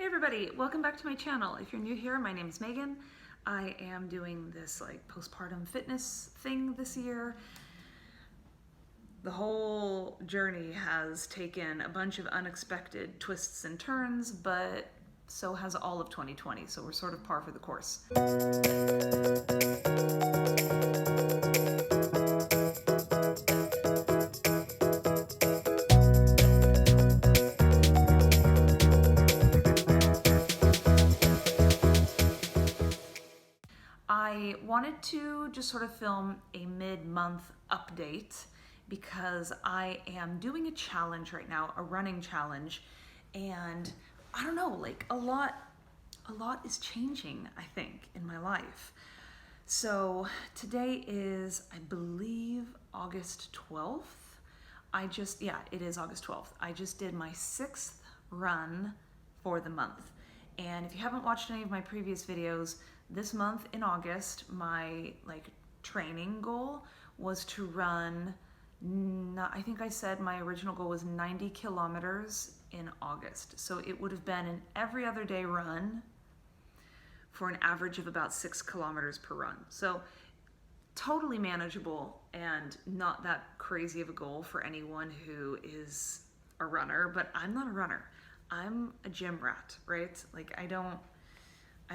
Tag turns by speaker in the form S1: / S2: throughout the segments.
S1: Hey everybody, welcome back to my channel. If you're new here, my name is Megan. I am doing this postpartum fitness thing this year. The whole journey has taken a bunch of unexpected twists and turns, but so has all of 2020, so we're sort of par for the course. I wanted to just sort of film a mid-month update because I am doing a challenge right now, a running challenge, and I don't know, a lot is changing, I think, in my life. So today is, I believe, August 12th. It is August 12th. I just did my 6th run for the month. And if you haven't watched any of my previous videos, this month in August, my training goal was to run, I think I said my original goal was 90 kilometers in August. So it would have been an every other day run for an average of about 6 kilometers per run. So totally manageable and not that crazy of a goal for anyone who is a runner, but I'm not a runner. I'm a gym rat, right? I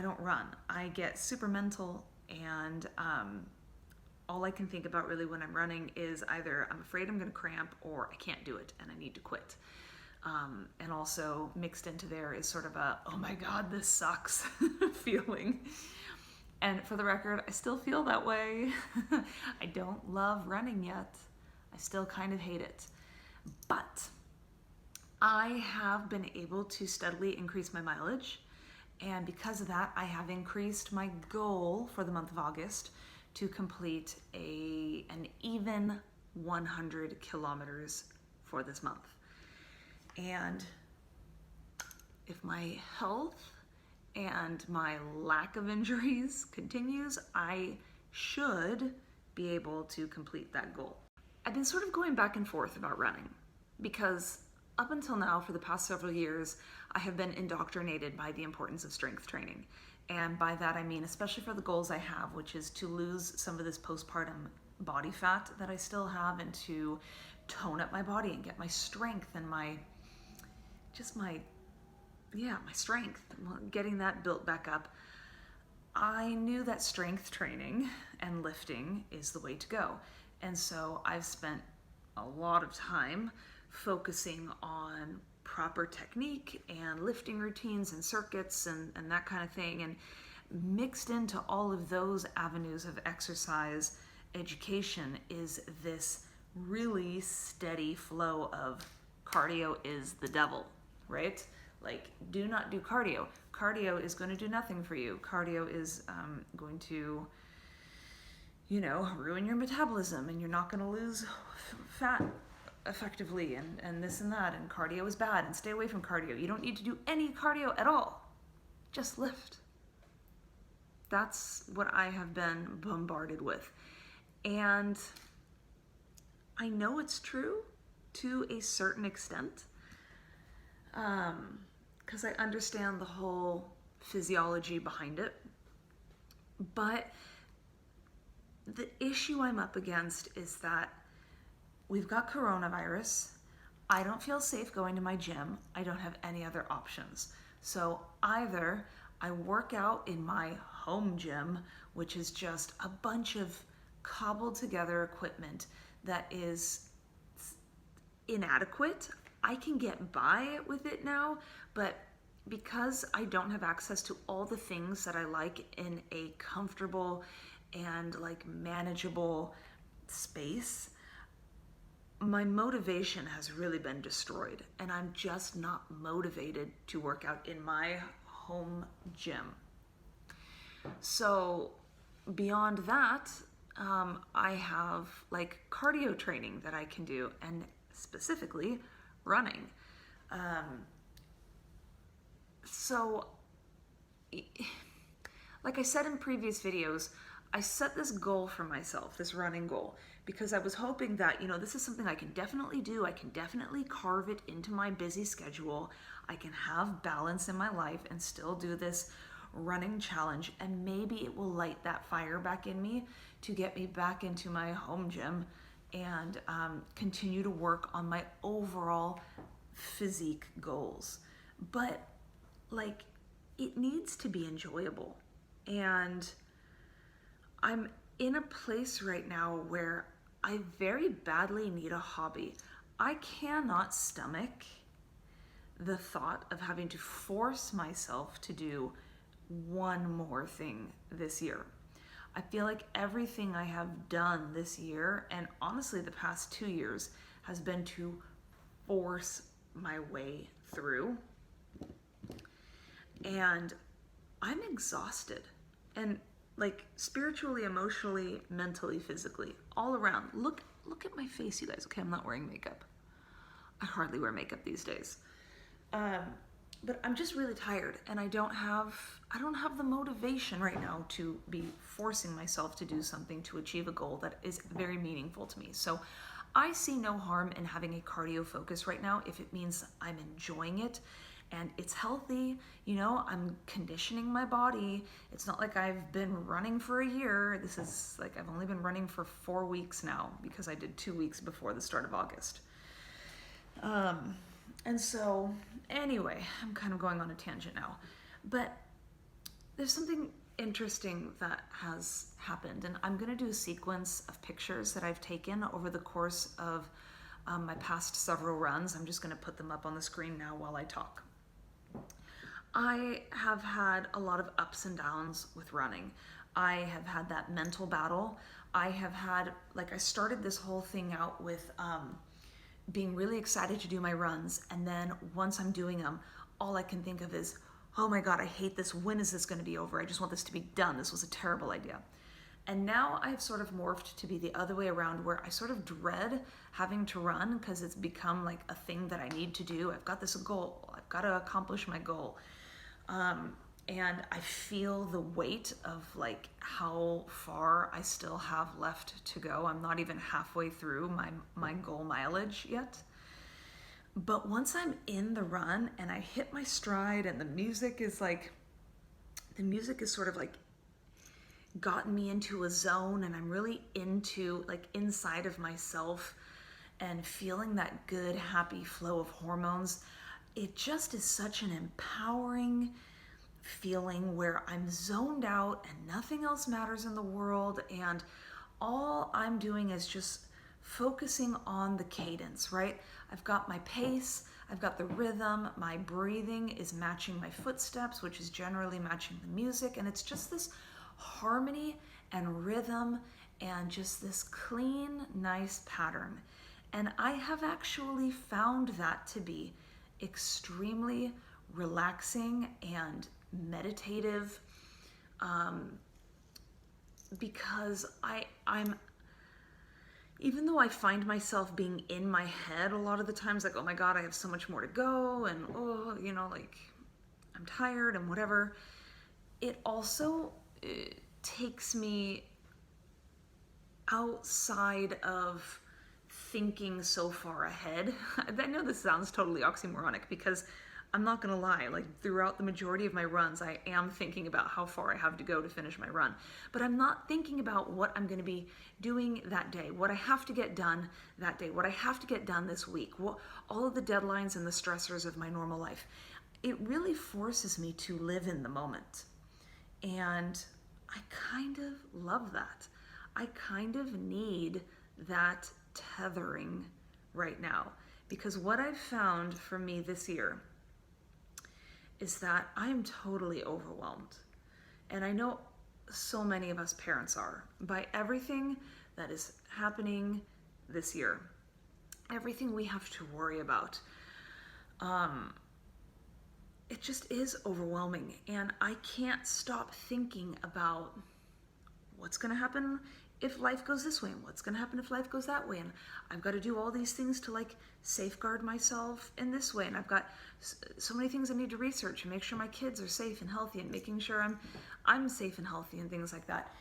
S1: don't run. I get super mental, and all I can think about really when I'm running is either I'm afraid I'm gonna cramp or I can't do it and I need to quit. And also mixed into there is sort of a, oh my God, this sucks feeling. And for the record, I still feel that way. I don't love running yet. I still kind of hate it. But I have been able to steadily increase my mileage. And because of that, I have increased my goal for the month of August to complete an even 100 kilometers for this month. And if my health and my lack of injuries continues, I should be able to complete that goal. I've been sort of going back and forth about running because up until now, for the past several years, I have been indoctrinated by the importance of strength training. And by that I mean, especially for the goals I have, which is to lose some of this postpartum body fat that I still have and to tone up my body and get my strength and my strength, getting that built back up. I knew that strength training and lifting is the way to go. And so I've spent a lot of time focusing on proper technique and lifting routines and circuits and that kind of thing. And mixed into all of those avenues of exercise education is this really steady flow of cardio is the devil, right? Do not do cardio. Cardio is going to do nothing for you. Cardio is going to, ruin your metabolism, and you're not going to lose fat effectively and this and that, and cardio is bad, and stay away from cardio. You don't need to do any cardio at all. Just lift. That's what I have been bombarded with. And I know it's true to a certain extent, because I understand the whole physiology behind it. But the issue I'm up against is that we've got coronavirus. I don't feel safe going to my gym. I don't have any other options. So either I work out in my home gym, which is just a bunch of cobbled together equipment that is inadequate. I can get by with it now, but because I don't have access to all the things that I like in a comfortable and manageable space, my motivation has really been destroyed, and I'm just not motivated to work out in my home gym. So beyond that, I have cardio training that I can do, and specifically running. So like I said in previous videos, I set this goal for myself, this running goal, because I was hoping that, this is something I can definitely do. I can definitely carve it into my busy schedule. I can have balance in my life and still do this running challenge, and maybe it will light that fire back in me to get me back into my home gym and continue to work on my overall physique goals. But like, it needs to be enjoyable. And I'm in a place right now where I very badly need a hobby. I cannot stomach the thought of having to force myself to do one more thing this year. I feel like everything I have done this year, and honestly the past 2 years, has been to force my way through. And I'm exhausted. And like, spiritually, emotionally, mentally, physically, all around. Look at my face, you guys. Okay, I'm not wearing makeup. I hardly wear makeup these days. But I'm just really tired, and I don't have the motivation right now to be forcing myself to do something to achieve a goal that is very meaningful to me. So I see no harm in having a cardio focus right now if it means I'm enjoying it and it's healthy. You know, I'm conditioning my body. It's not like I've been running for a year. This is like, I've only been running for 4 weeks now because I did 2 weeks before the start of August. And so, anyway, I'm kind of going on a tangent now, but there's something interesting that has happened, and I'm going to do a sequence of pictures that I've taken over the course of my past several runs. I'm just going to put them up on the screen now while I talk. I have had a lot of ups and downs with running. I have had that mental battle. I have had, like, I started this whole thing out with being really excited to do my runs, and then once I'm doing them, all I can think of is, oh my God, I hate this. When is this going to be over? I just want this to be done. This was a terrible idea. And now I've sort of morphed to be the other way around, where I sort of dread having to run because it's become like a thing that I need to do. I've got this goal. I've got to accomplish my goal. And I feel the weight of like how far I still have left to go. I'm not even halfway through my goal mileage yet. But once I'm in the run and I hit my stride and the music is sort of like gotten me into a zone, and I'm really into like inside of myself and feeling that good, happy flow of hormones. It just is such an empowering feeling where I'm zoned out and nothing else matters in the world, and all I'm doing is just focusing on the cadence, right? I've got my pace, I've got the rhythm, my breathing is matching my footsteps, which is generally matching the music, and it's just this harmony and rhythm and just this clean, nice pattern. And I have actually found that to be extremely relaxing and meditative, because I'm even though I find myself being in my head a lot of the times, like, oh my God, I have so much more to go, and oh, you know, like, I'm tired and whatever, it also takes me outside of thinking so far ahead. I know this sounds totally oxymoronic, because I'm not gonna lie, like throughout the majority of my runs, I am thinking about how far I have to go to finish my run. But I'm not thinking about what I'm gonna be doing that day, what I have to get done that day, what I have to get done this week, all of the deadlines and the stressors of my normal life. It really forces me to live in the moment. And I kind of love that. I kind of need that tethering right now, because what I've found for me this year is that I'm totally overwhelmed. And I know so many of us parents are, by everything that is happening this year, everything we have to worry about. It just is overwhelming, and I can't stop thinking about what's going to happen if life goes this way, and what's going to happen if life goes that way, and I've got to do all these things to like safeguard myself in this way, and I've got so many things I need to research and make sure my kids are safe and healthy, and making sure I'm safe and healthy, and things like that.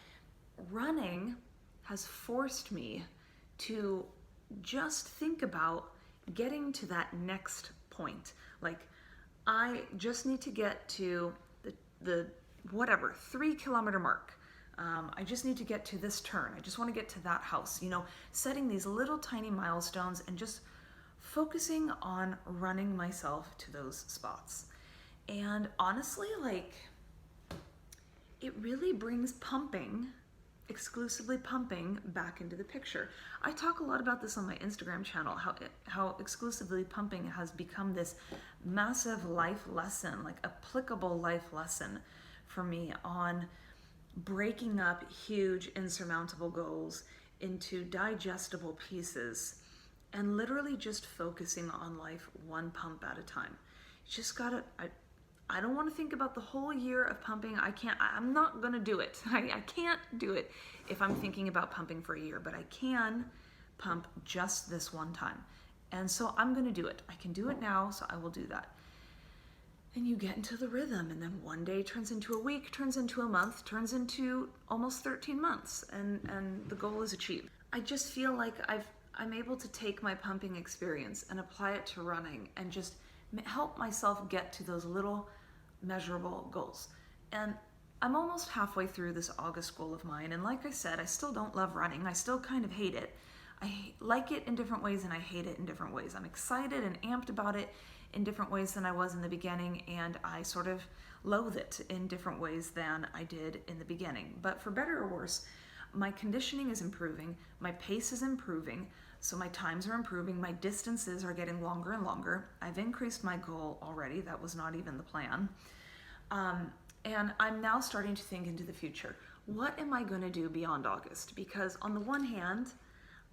S1: Running has forced me to just think about getting to that next point. Like, I just need to get to the whatever 3 kilometer mark. I just need to get to this turn. I just want to get to that house. Setting these little tiny milestones and just focusing on running myself to those spots. And honestly, it really brings pumping, exclusively pumping, back into the picture. I talk a lot about this on my Instagram channel, how exclusively pumping has become this massive life lesson, applicable life lesson for me on breaking up huge insurmountable goals into digestible pieces and literally just focusing on life one pump at a time. You just gotta, I don't want to think about the whole year of pumping. I'm not gonna do it. I can't do it if I'm thinking about pumping for a year, but I can pump just this one time. And so I'm gonna do it. I can do it now, so I will do that. And you get into the rhythm, and then one day turns into a week, turns into a month, turns into almost 13 months, and the goal is achieved. I just feel like I'm able to take my pumping experience and apply it to running and just help myself get to those little measurable goals. And I'm almost halfway through this August goal of mine, and like I said, I still don't love running. I still kind of hate it. I like it in different ways and I hate it in different ways. I'm excited and amped about it in different ways than I was in the beginning, and I sort of loathe it in different ways than I did in the beginning. But for better or worse, my conditioning is improving, my pace is improving, so my times are improving, my distances are getting longer and longer. I've increased my goal already. That was not even the plan. And I'm now starting to think into the future. What am I going to do beyond August? Because on the one hand,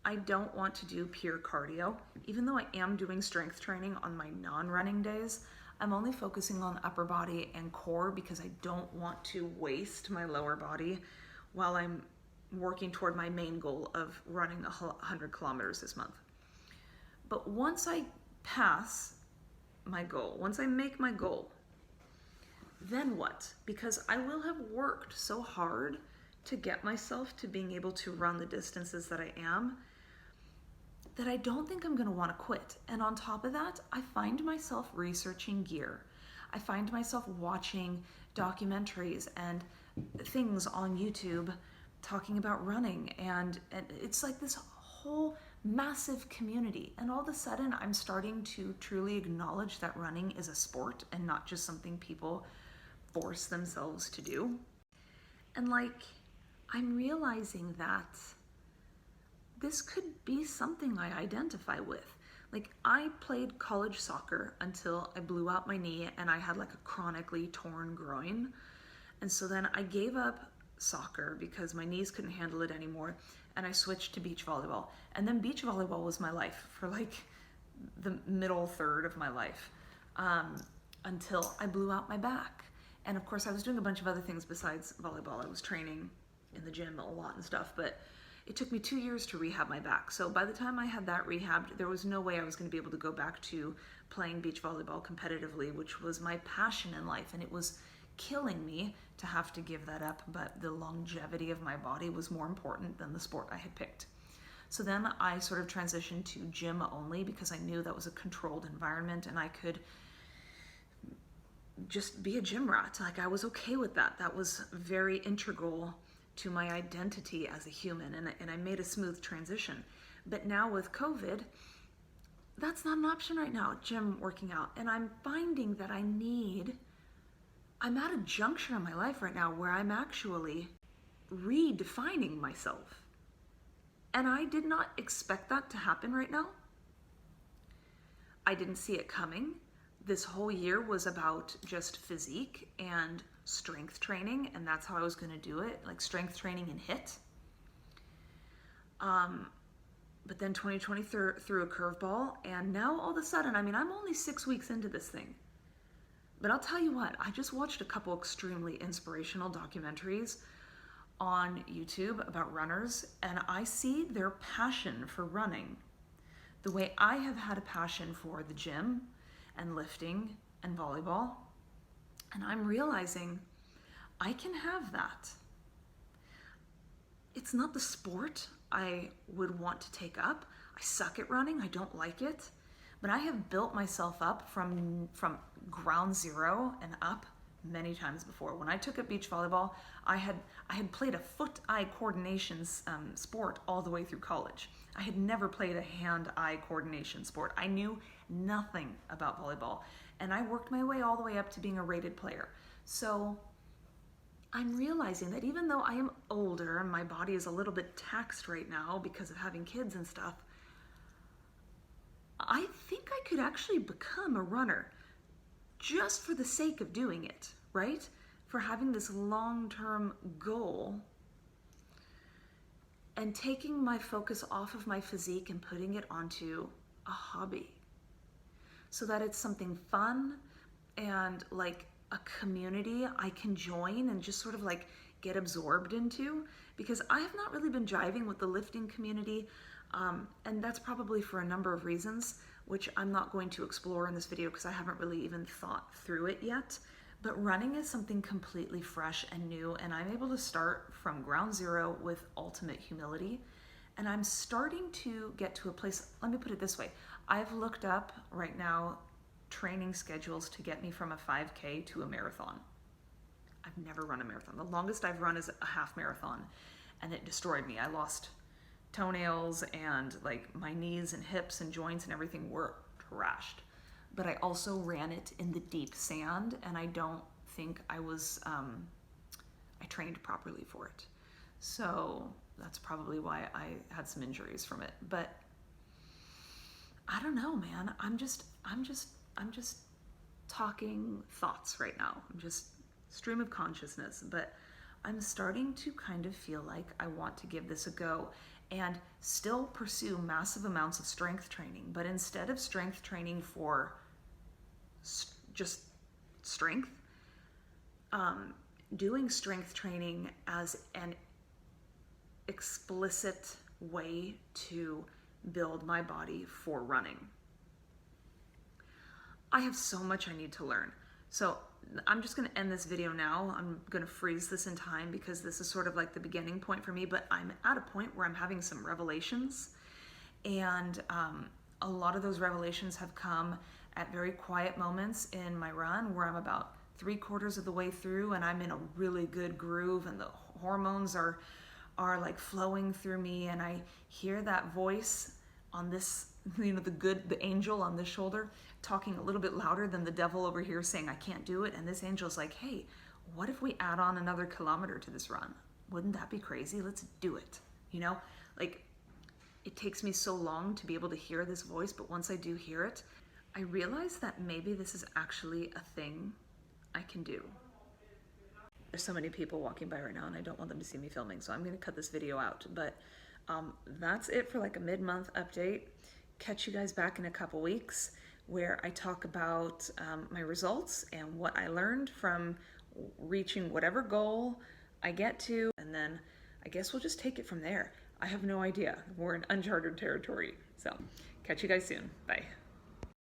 S1: I don't want to do pure cardio. Even though I am doing strength training on my non-running days, I'm only focusing on upper body and core because I don't want to waste my lower body while I'm working toward my main goal of running 100 kilometers this month. But once I pass my goal, once I make my goal, then what? Because I will have worked so hard to get myself to being able to run the distances that I am, that I don't think I'm gonna wanna quit. And on top of that, I find myself researching gear. I find myself watching documentaries and things on YouTube talking about running, and it's like this whole massive community. And all of a sudden, I'm starting to truly acknowledge that running is a sport and not just something people force themselves to do. And I'm realizing that this could be something I identify with. I played college soccer until I blew out my knee and I had a chronically torn groin. And so then I gave up soccer because my knees couldn't handle it anymore, and I switched to beach volleyball. And then beach volleyball was my life for the middle third of my life, until I blew out my back. And of course I was doing a bunch of other things besides volleyball. I was training in the gym a lot and stuff, but it took me 2 years to rehab my back. So by the time I had that rehabbed, there was no way I was going to be able to go back to playing beach volleyball competitively, which was my passion in life. And it was killing me to have to give that up, but the longevity of my body was more important than the sport I had picked. So then I sort of transitioned to gym only because I knew that was a controlled environment and I could just be a gym rat. I was okay with that. That was very integral to my identity as a human, and I made a smooth transition. But now with COVID, that's not an option right now, gym working out. And I'm finding that I'm at a juncture in my life right now where I'm actually redefining myself. And I did not expect that to happen right now. I didn't see it coming. This whole year was about just physique and strength training, and that's how I was going to do it, strength training and HIIT. But then 2020 threw a curveball, and now all of a sudden, I'm only 6 weeks into this thing. But I'll tell you what, I just watched a couple extremely inspirational documentaries on YouTube about runners, and I see their passion for running the way I have had a passion for the gym and lifting and volleyball. And I'm realizing I can have that. It's not the sport I would want to take up. I suck at running, I don't like it. But I have built myself up from ground zero and up many times before. When I took up beach volleyball, I had played a foot-eye coordination sport all the way through college. I had never played a hand-eye coordination sport. I knew nothing about volleyball, and I worked my way all the way up to being a rated player. So I'm realizing that even though I am older and my body is a little bit taxed right now because of having kids and stuff, I think I could actually become a runner just for the sake of doing it, right? For having this long-term goal and taking my focus off of my physique and putting it onto a hobby so that it's something fun and like a community I can join and just sort of like get absorbed into, because I have not really been jiving with the lifting community, and that's probably for a number of reasons, which I'm not going to explore in this video because I haven't really even thought through it yet. But running is something completely fresh and new, and I'm able to start from ground zero with ultimate humility. And I'm starting to get to a place, let me put it this way, I've looked up right now training schedules to get me from a 5K to a marathon. I've never run a marathon. The longest I've run is a half marathon, and it destroyed me. I lost toenails, and like my knees and hips and joints and everything were trashed. But I also ran it in the deep sand, and I don't think I was, I trained properly for it. So that's probably why I had some injuries from it. But I don't know, man. I'm just talking thoughts right now. I'm just stream of consciousness, but I'm starting to kind of feel like I want to give this a go and still pursue massive amounts of strength training. But instead of strength training for just strength, doing strength training as an explicit way to build my body for running. I have so much I need to learn. So I'm just gonna end this video now. I'm gonna freeze this in time because this is sort of like the beginning point for me, but I'm at a point where I'm having some revelations, and a lot of those revelations have come at very quiet moments in my run where I'm about 3/4 of the way through and I'm in a really good groove and the hormones are like flowing through me, and I hear that voice on this, you know, the angel on this shoulder talking a little bit louder than the devil over here saying I can't do it. And this angel's like, hey, what if we add on another kilometer to this run? Wouldn't that be crazy? Let's do it. You know, like it takes me so long to be able to hear this voice, but once I do hear it, I realize that maybe this is actually a thing I can do. There's so many people walking by right now and I don't want them to see me filming, so I'm gonna cut this video out. But that's it for like a mid-month update. Catch you guys back in a couple weeks where I talk about my results and what I learned from reaching whatever goal I get to, and then I guess we'll just take it from there. I have no idea. We're in uncharted territory. So catch you guys soon. Bye.